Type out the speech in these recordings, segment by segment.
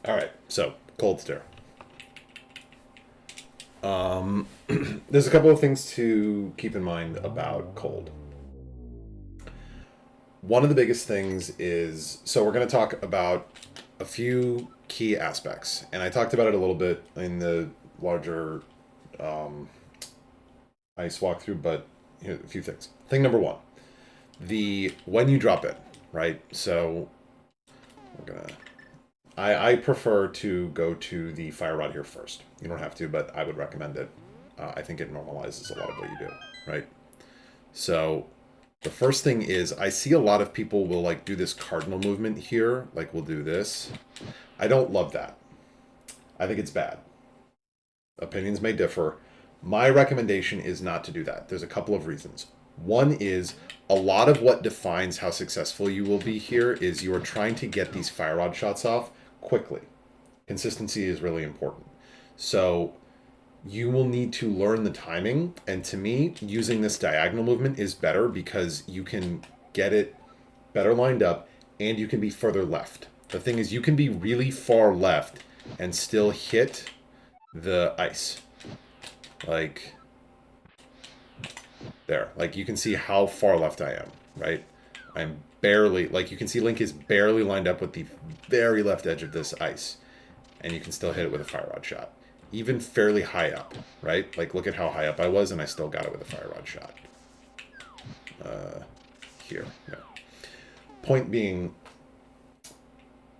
All right, so Kholdstare. There's a couple of things to keep in mind about cold. One of the biggest things is so we're going to talk about a few key aspects, and I talked about it a little bit in the larger ice walkthrough, but here a few things. Thing number one: the when you drop it, right? So we're gonna I prefer to go to the fire rod here first. You don't have to, but I would recommend it. I think it normalizes a lot of what you do, right? So the first thing is I see a lot of people will like do this cardinal movement here, like we'll do this. I don't love that. I think it's bad. Opinions may differ. My recommendation is not to do that. There's a couple of reasons. One is a lot of what defines how successful you will be here is you are trying to get these fire rod shots off quickly. Consistency is really important. So you will need to learn the timing. And to me, using this diagonal movement is better because you can get it better lined up and you can be further left. The thing is, you can be really far left and still hit the ice. Like, there. Like, you can see how far left I am, right? I'm barely, like, you can see Link is barely lined up with the very left edge of this ice. And you can still hit it with a fire rod shot. Even fairly high up, right? Like, look at how high up I was, and I still got it with a fire rod shot. Here, yeah. Point being,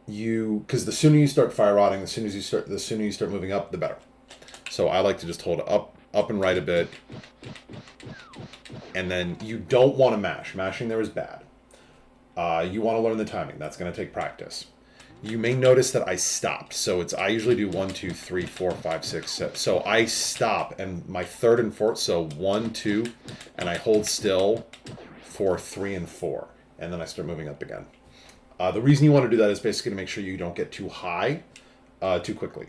because the sooner you start fire rodding, the sooner you start moving up, the better. So I like to just hold up and right a bit, and then you don't want to mash. Mashing there is bad. You want to learn the timing. That's going to take practice. You may notice that I stopped. So I usually do 1, 2, 3, 4, 5, 6, 7. So I stop, and my third and fourth. So 1, 2, and I hold still for 3 and 4, and then I start moving up again. The reason you want to do that is basically to make sure you don't get too high too quickly.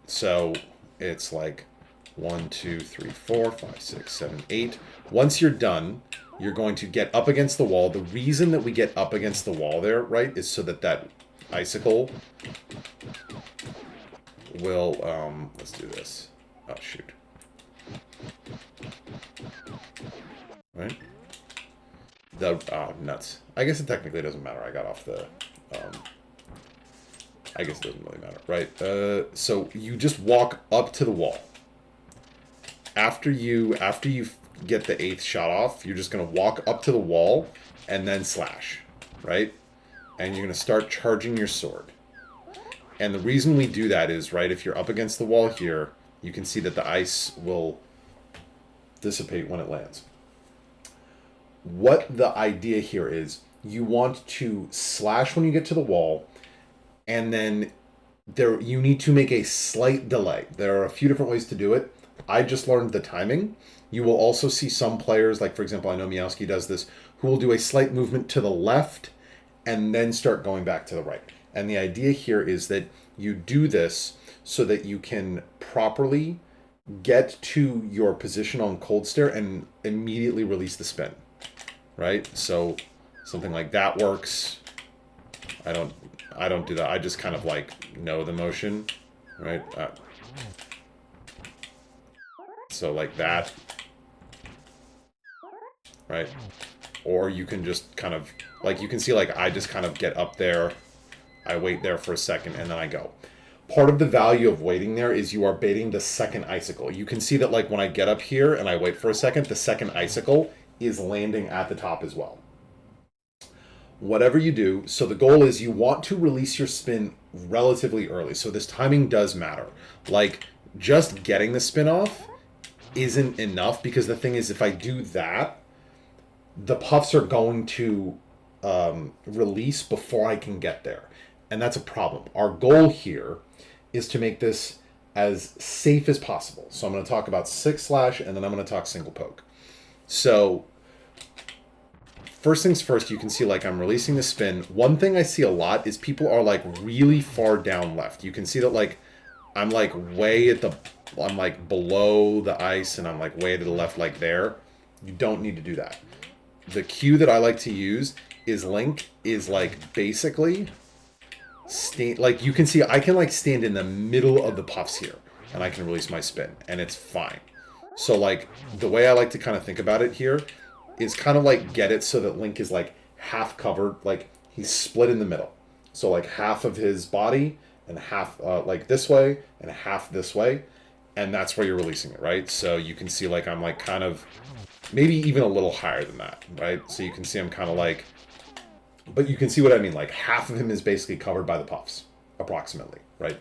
So it's like 1, 2, 3, 4, 5, 6, 7, 8. Once you're done, you're going to get up against the wall. The reason that we get up against the wall there, right, is so that icicle will, let's do this. Oh, shoot. Right? Nuts. I guess it technically doesn't matter. I got off the, I guess it doesn't really matter, right? So you just walk up to the wall. After you get the 8th shot off, you're just going to walk up to the wall and then slash, right? And you're going to start charging your sword. And the reason we do that is, right, if you're up against the wall here, you can see that the ice will dissipate when it lands. What the idea here is, you want to slash when you get to the wall, and then you need to make a slight delay. There are a few different ways to do it. I just learned the timing. You will also see some players, like for example, I know Meowski does this, who will do a slight movement to the left and then start going back to the right. And the idea here is that you do this so that you can properly get to your position on Kholdstare and immediately release the spin, right? So something like that works. I don't do that. I just kind of like know the motion, right? So like that, right? Or you can just kind of, like you can see like I just kind of get up there, I wait there for a second, and then I go. Part of the value of waiting there is you are baiting the second icicle. You can see that like when I get up here and I wait for a second, the second icicle is landing at the top as well. Whatever you do, so the goal is you want to release your spin relatively early. So this timing does matter. Like just getting the spin off isn't enough, because the thing is, if I do that, the puffs are going to release before I can get there. And that's a problem. Our goal here is to make this as safe as possible. So I'm going to talk about 6-slash, and then I'm going to talk single poke. So first things first, you can see like I'm releasing the spin. One thing I see a lot is people are like really far down left. You can see that like I'm like way at the, I'm like below the ice, and I'm like way to the left like there. You don't need to do that. The cue that I like to use is Link is like basically stand, like you can see, I can like stand in the middle of the puffs here, and I can release my spin, and it's fine. So like the way I like to kind of think about it here is kind of like get it so that Link is like half covered, like he's split in the middle. So like half of his body and half like this way and half this way, and that's where you're releasing it, right? So you can see like I'm like kind of maybe even a little higher than that, right? So you can see I'm kind of like, but you can see what I mean. Like half of him is basically covered by the puffs, approximately, right?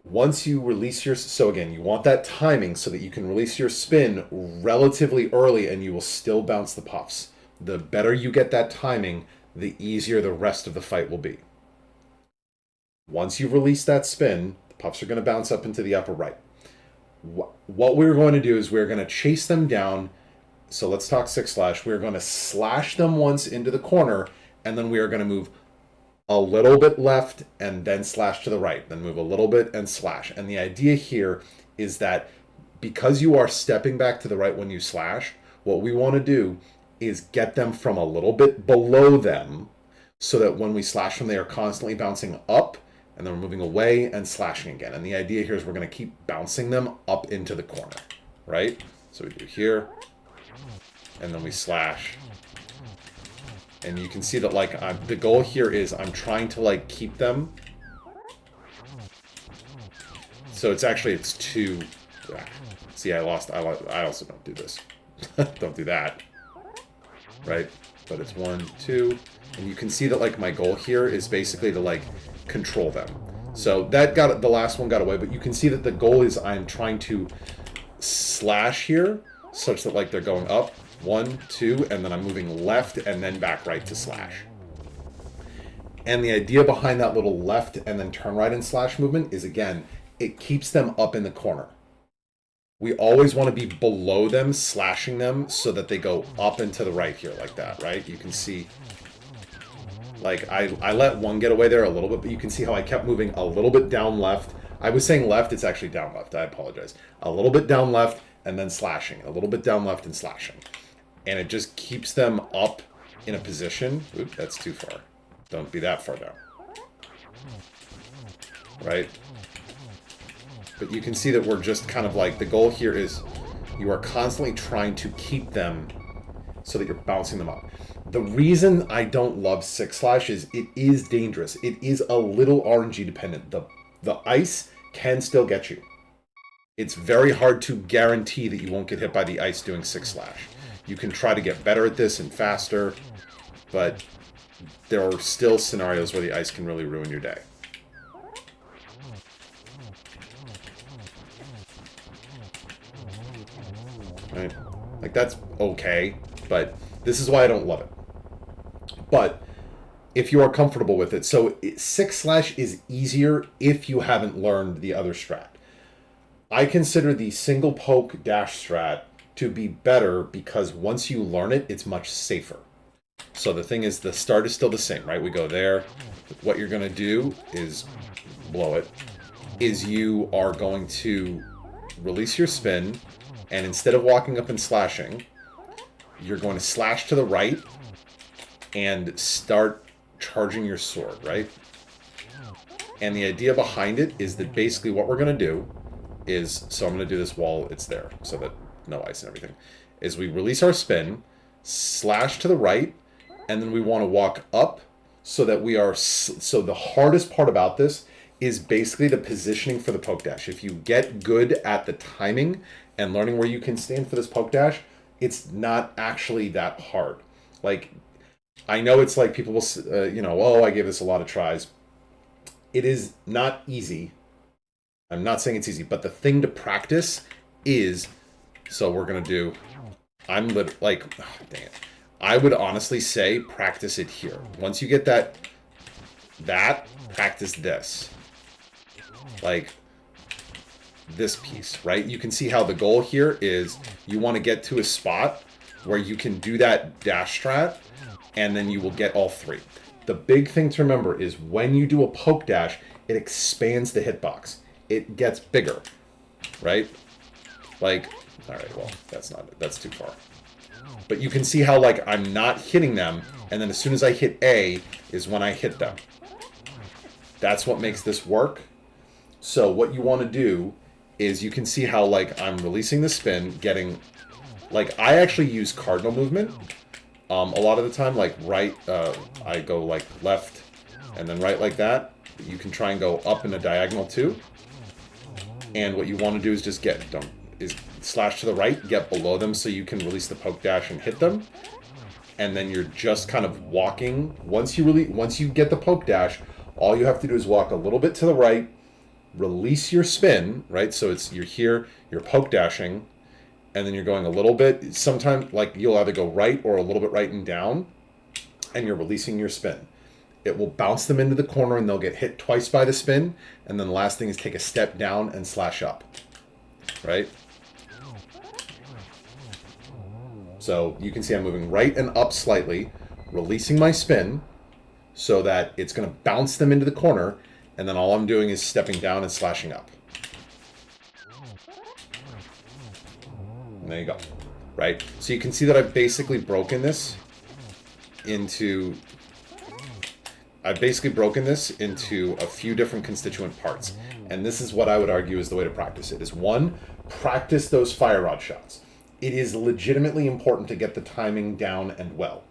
Once you release your, so again, you want that timing so that you can release your spin relatively early and you will still bounce the puffs. The better you get that timing, the easier the rest of the fight will be. Once you release that spin, the puffs are going to bounce up into the upper right. What we're going to do is we're going to chase them down. So let's talk Six Slash. We're going to slash them once into the corner, and then we are going to move a little bit left and then slash to the right, then move a little bit and slash. And the idea here is that because you are stepping back to the right when you slash, what we want to do is get them from a little bit below them so that when we slash them, they are constantly bouncing up, and then we're moving away and slashing again. And the idea here is we're going to keep bouncing them up into the corner, right? So we do here, and then we slash. And you can see that like the goal here is I'm trying to like keep them. So it's actually, it's two. See, I also don't do this. Don't do that. Right? But it's 1, 2. And you can see that like my goal here is basically to like control them. So that got, the last one got away, but you can see that the goal is I'm trying to slash here such that like they're going up. 1, 2, and then I'm moving left and then back right to slash. And the idea behind that little left and then turn right and slash movement is, again, it keeps them up in the corner. We always want to be below them, slashing them so that they go up and to the right here like that, right? You can see, like, I let one get away there a little bit, but you can see how I kept moving a little bit down left. I was saying left, it's actually down left. I apologize. A little bit down left and then slashing. A little bit down left and slashing. And it just keeps them up in a position. Oop, that's too far. Don't be that far down. Right? But you can see that we're just kind of like, the goal here is you are constantly trying to keep them so that you're bouncing them up. The reason I don't love Six Slash is it is dangerous. It is a little RNG dependent. The ice can still get you. It's very hard to guarantee that you won't get hit by the ice doing Six Slash. You can try to get better at this and faster, but there are still scenarios where the ice can really ruin your day. Right? Like, that's okay, but this is why I don't love it. But if you are comfortable with it, so Six Slash is easier if you haven't learned the other strat. I consider the single poke dash strat to be better because once you learn it, it's much safer. So the thing is, the start is still the same, right? We go there. What you're going to do is blow it. Is you are going to release your spin, and instead of walking up and slashing, you're going to slash to the right and start charging your sword, right? And the idea behind it is that basically what we're going to do is, so I'm going to do this while it's there, so that no ice and everything, is we release our spin, slash to the right, and then we want to walk up so that we are, so the hardest part about this is basically the positioning for the poke dash. If you get good at the timing and learning where you can stand for this poke dash, it's not actually that hard. Like, I know it's like people will, you know, oh, I gave this a lot of tries. It is not easy. I'm not saying it's easy, but the thing to practice is, so we're going to do, like, oh, dang it. I would honestly say practice it here. Once you get that, practice this. Like, this piece, right? You can see how the goal here is you want to get to a spot where you can do that dash strat, and then you will get all three. The big thing to remember is when you do a poke dash, it expands the hitbox. It gets bigger, right? Like, all right, well, that's too far. But you can see how, like, I'm not hitting them, and then as soon as I hit A is when I hit them. That's what makes this work. So what you want to do is you can see how like I'm releasing the spin, getting like I actually use cardinal movement a lot of the time, like right. I go like left and then right like that. You can try and go up in a diagonal too. And what you want to do is just is slash to the right, get below them so you can release the poke dash and hit them. And then you're just kind of walking. Once you get the poke dash, all you have to do is walk a little bit to the right, release your spin, right? So you're here, you're poke dashing, and then you're going a little bit. Sometimes like you'll either go right or a little bit right and down, and you're releasing your spin. It will bounce them into the corner and they'll get hit twice by the spin. And then the last thing is take a step down and slash up, right? So you can see I'm moving right and up slightly, releasing my spin so that it's going to bounce them into the corner. And then all I'm doing is stepping down and slashing up. And there you go, right? So you can see that I've basically broken this into a few different constituent parts. And this is what I would argue is the way to practice it. Is one, practice those fire rod shots. It is legitimately important to get the timing down and well.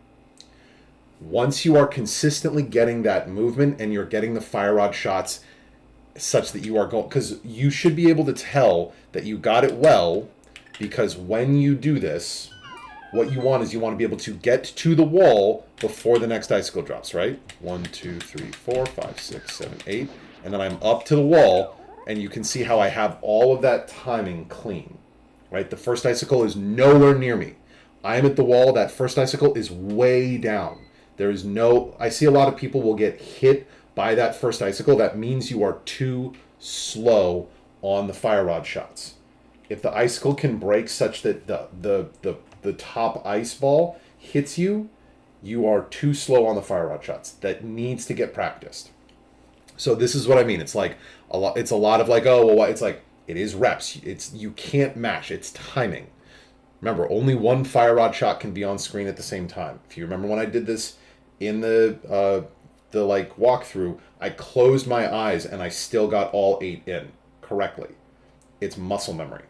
Once you are consistently getting that movement and you're getting the fire rod shots such that you are going, because you should be able to tell that you got it well, because when you do this, what you want is you want to be able to get to the wall before the next icicle drops, right? 1, 2, 3, 4, 5, 6, 7, 8. And then I'm up to the wall, and you can see how I have all of that timing clean, right? The first icicle is nowhere near me. I am at the wall. That first icicle is way down. There is I see a lot of people will get hit by that first icicle. That means you are too slow on the fire rod shots. If the icicle can break such that the top ice ball hits you, you are too slow on the fire rod shots. That needs to get practiced. So this is what I mean. It's like it's a lot of like, oh, well, it's like, it is reps. You can't match. It's timing. Remember, only one fire rod shot can be on screen at the same time. If you remember when I did this in the like walkthrough, I closed my eyes and I still got all 8 in correctly. It's muscle memory.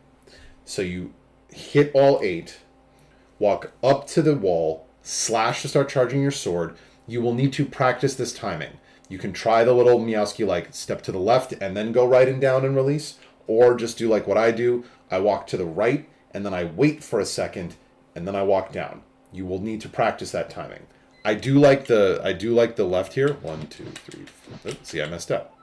So you hit all 8, walk up to the wall, slash to start charging your sword. You will need to practice this timing. You can try the little Meowski like step to the left and then go right and down and release, or just do like what I do. I walk to the right and then I wait for a second and then I walk down. You will need to practice that timing. I do like the left here. 1, 2, 3, 4. See, I messed up.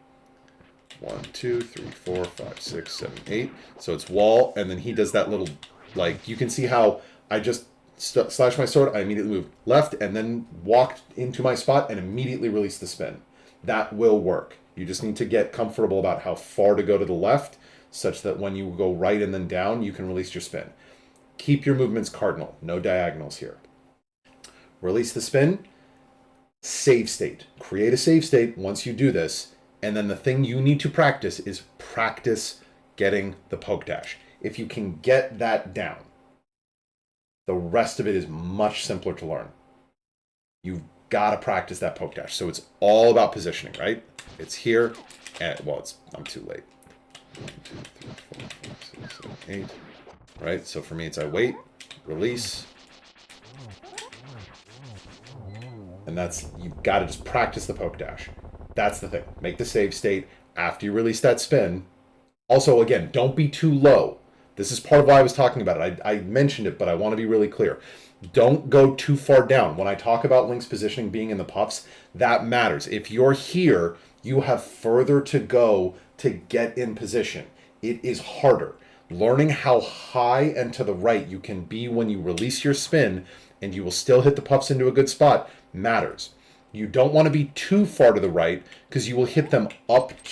1, 2, 3, 4, 5, 6, 7, 8. So it's wall, and then he does that little, like, you can see how I just slash my sword, I immediately move left, and then walked into my spot and immediately release the spin. That will work. You just need to get comfortable about how far to go to the left, such that when you go right and then down, you can release your spin. Keep your movements cardinal. No diagonals here. Release the spin. Save state. Create a save state once you do this. And then the thing you need to practice is practice getting the poke dash. If you can get that down, the rest of it is much simpler to learn. You've got to practice that poke dash. So it's all about positioning, right? It's here, and I'm too late. 1, 2, 3, 4, 5, 6, 7, 8. Right? So for me, it's I wait, release. And you've got to just practice the poke dash. That's the thing. Make the save state after you release that spin. Also, again, don't be too low. This is part of why I was talking about it. I mentioned it, but I want to be really clear. Don't go too far down. When I talk about Link's positioning being in the puffs, that matters. If you're here, you have further to go to get in position. It is harder. Learning how high and to the right you can be when you release your spin and you will still hit the puffs into a good spot matters. You don't want to be too far to the right because you will hit them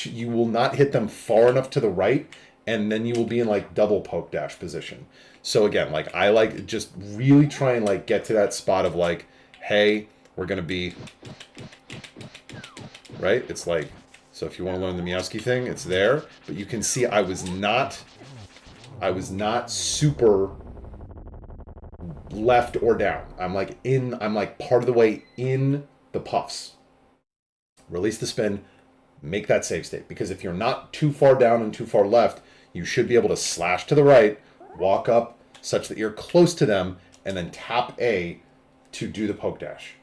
you will not hit them far enough to the right, and then you will be in like double poke dash position. So again, like I like just really try and like get to that spot of like, hey, we're going to be, right? It's like, so if you want to learn the Meowski thing, it's there, but you can see I was not super left or down. I'm like part of the way in the puffs. Release the spin, make that save state. Because if you're not too far down and too far left, you should be able to slash to the right, walk up such that you're close to them, and then tap A to do the poke dash.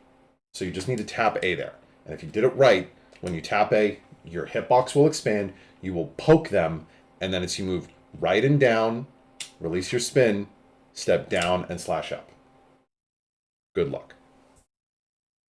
So you just need to tap A there. And if you did it right, when you tap A, your hitbox will expand, you will poke them, and then it's you move right and down, release your spin, step down, and slash up. Good luck.